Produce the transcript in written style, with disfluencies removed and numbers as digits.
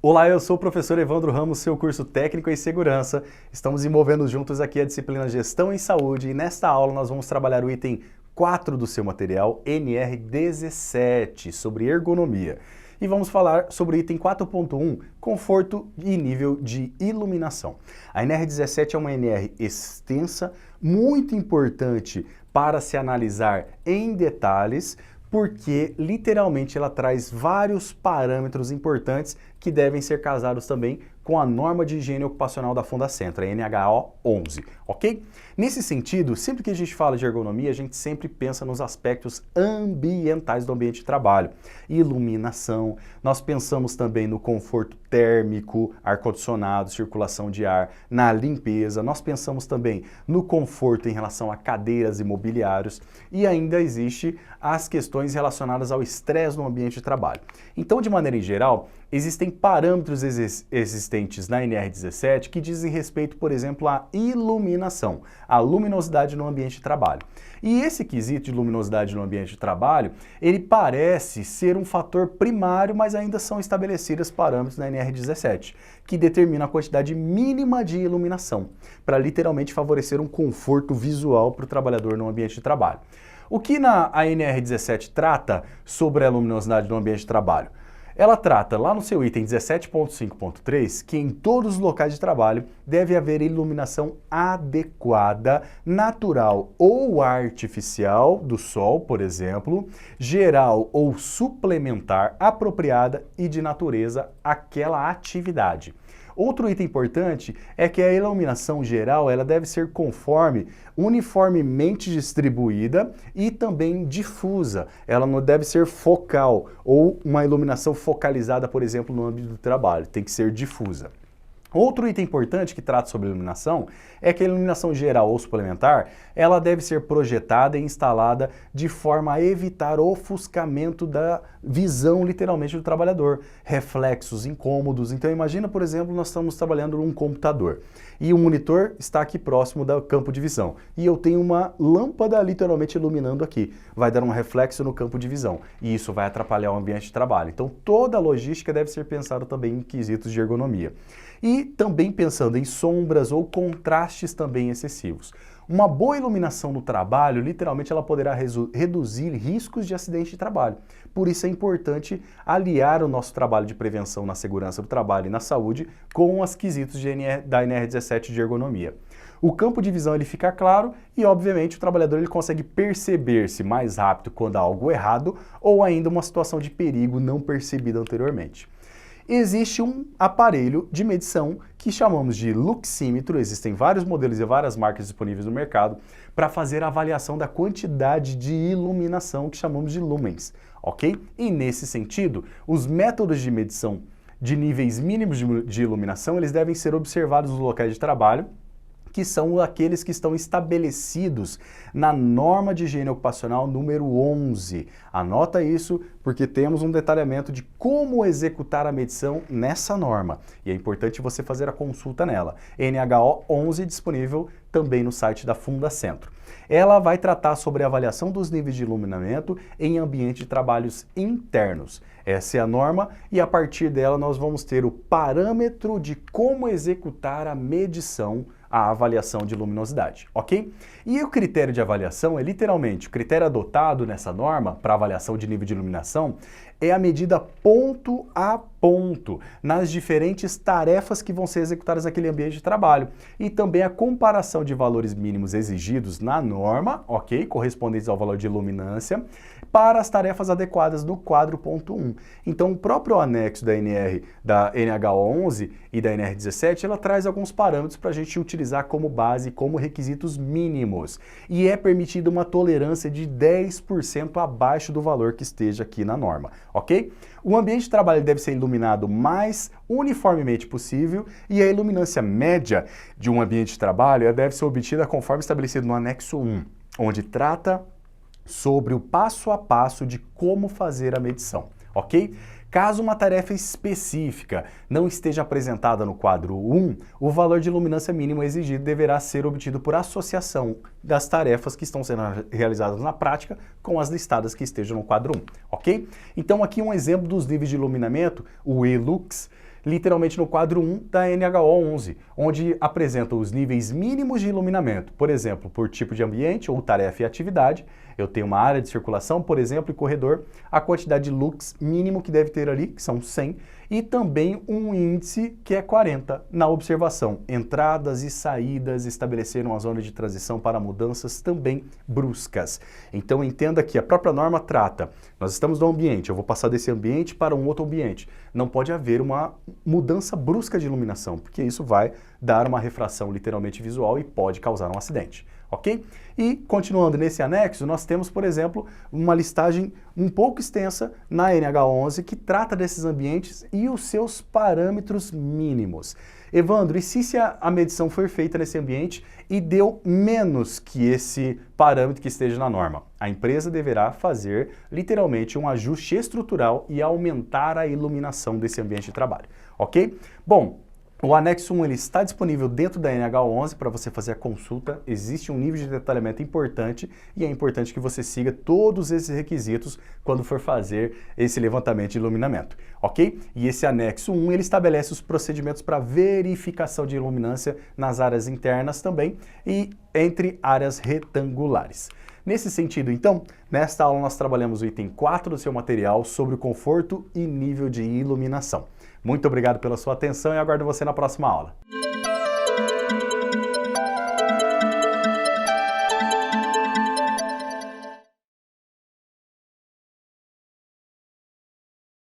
Olá, eu sou o professor Evandro Ramos, seu curso técnico em segurança. Estamos desenvolvendo juntos aqui a disciplina Gestão em Saúde e nesta aula nós vamos trabalhar o item 4 do seu material, NR17, sobre ergonomia. E vamos falar sobre o item 4.1, conforto e nível de iluminação. A NR17 é uma NR extensa, muito importante para se analisar em detalhes, porque literalmente ela traz vários parâmetros importantes que devem ser casados também com a norma de higiene ocupacional da Fundacentro, a NHO 11, ok? Nesse sentido, sempre que a gente fala de ergonomia, a gente sempre pensa nos aspectos ambientais do ambiente de trabalho. Iluminação, nós pensamos também no conforto térmico, ar-condicionado, circulação de ar, na limpeza, nós pensamos também no conforto em relação a cadeiras e mobiliários e ainda existe as questões relacionadas ao estresse no ambiente de trabalho. Então, de maneira em geral, existem parâmetros existentes na NR17 que dizem respeito, por exemplo, à iluminação, à luminosidade no ambiente de trabalho. E esse quesito de luminosidade no ambiente de trabalho, ele parece ser um fator primário, mas ainda são estabelecidos parâmetros na NR17, que determina a quantidade mínima de iluminação, para literalmente favorecer um conforto visual para o trabalhador no ambiente de trabalho. O que a NR17 trata sobre a luminosidade no ambiente de trabalho? Ela trata lá no seu item 17.5.3 que em todos os locais de trabalho deve haver iluminação adequada, natural ou artificial, do sol, por exemplo, geral ou suplementar, apropriada e de natureza àquela atividade. Outro item importante é que a iluminação geral ela deve ser uniformemente distribuída e também difusa. Ela não deve ser focal ou uma iluminação focalizada, por exemplo, no âmbito do trabalho. Tem que ser difusa. Outro item importante que trata sobre iluminação é que a iluminação geral ou suplementar, ela deve ser projetada e instalada de forma a evitar ofuscamento da visão, literalmente, do trabalhador, reflexos incômodos. Então imagina, por exemplo, nós estamos trabalhando num computador e o monitor está aqui próximo do campo de visão e eu tenho uma lâmpada literalmente iluminando aqui. Vai dar um reflexo no campo de visão e isso vai atrapalhar o ambiente de trabalho. Então toda a logística deve ser pensada também em quesitos de ergonomia. E também pensando em sombras ou contrastes também excessivos. Uma boa iluminação no trabalho, literalmente, ela poderá reduzir riscos de acidente de trabalho. Por isso é importante aliar o nosso trabalho de prevenção na segurança do trabalho e na saúde com os quesitos da NR17 de ergonomia. O campo de visão ele fica claro e, obviamente, o trabalhador ele consegue perceber-se mais rápido quando há algo errado ou ainda uma situação de perigo não percebida anteriormente. Existe um aparelho de medição que chamamos de luxímetro, existem vários modelos e várias marcas disponíveis no mercado para fazer a avaliação da quantidade de iluminação que chamamos de lumens, ok? E nesse sentido, os métodos de medição de níveis mínimos de iluminação, eles devem ser observados nos locais de trabalho, que são aqueles que estão estabelecidos na norma de higiene ocupacional número 11. Anota isso porque temos um detalhamento de como executar a medição nessa norma e é importante você fazer a consulta nela. NHO 11 disponível também no site da Fundacentro. Ela vai tratar sobre a avaliação dos níveis de iluminamento em ambiente de trabalhos internos. Essa é a norma e a partir dela nós vamos ter o parâmetro de como executar a medição, a avaliação de luminosidade, ok? E o critério de avaliação é literalmente o critério adotado nessa norma para avaliação de nível de iluminação é a medida ponto a ponto nas diferentes tarefas que vão ser executadas naquele ambiente de trabalho e também a comparação de valores mínimos exigidos na norma, ok? Correspondentes ao valor de iluminância para as tarefas adequadas do quadro ponto 1. Então o próprio anexo da NH11 e da NR17 ela traz alguns parâmetros para a gente utilizar como base, como requisitos mínimos e é permitida uma tolerância de 10% abaixo do valor que esteja aqui na norma. Ok? O ambiente de trabalho deve ser iluminado mais uniformemente possível e a iluminância média de um ambiente de trabalho deve ser obtida conforme estabelecido no anexo 1, onde trata sobre o passo a passo de como fazer a medição, ok? Caso uma tarefa específica não esteja apresentada no quadro 1, o valor de iluminância mínimo exigido deverá ser obtido por associação das tarefas que estão sendo realizadas na prática com as listadas que estejam no quadro 1, ok? Então aqui um exemplo dos níveis de iluminamento, o ELUX, literalmente no quadro 1 da NHO11, onde apresenta os níveis mínimos de iluminamento, por exemplo, por tipo de ambiente ou tarefa e atividade. Eu tenho uma área de circulação, por exemplo, e corredor, a quantidade de lux mínimo que deve ter ali, que são 100, e também um índice que é 40 na observação. Entradas e saídas estabeleceram uma zona de transição para mudanças também bruscas. Então entenda que a própria norma trata, nós estamos no ambiente, eu vou passar desse ambiente para um outro ambiente. Não pode haver uma mudança brusca de iluminação, porque isso vai dar uma refração literalmente visual e pode causar um acidente. Ok? E continuando nesse anexo, nós temos, por exemplo, uma listagem um pouco extensa na NH11 que trata desses ambientes e os seus parâmetros mínimos. Evandro, e se a medição foi feita nesse ambiente e deu menos que esse parâmetro que esteja na norma? A empresa deverá fazer literalmente um ajuste estrutural e aumentar a iluminação desse ambiente de trabalho. Ok? Bom, o anexo 1 ele está disponível dentro da NH11 para você fazer a consulta. Existe um nível de detalhamento importante e é importante que você siga todos esses requisitos quando for fazer esse levantamento de iluminamento, ok? E esse anexo 1 ele estabelece os procedimentos para verificação de iluminância nas áreas internas também e entre áreas retangulares. Nesse sentido, então, nesta aula nós trabalhamos o item 4 do seu material sobre o conforto e nível de iluminação. Muito obrigado pela sua atenção e aguardo você na próxima aula.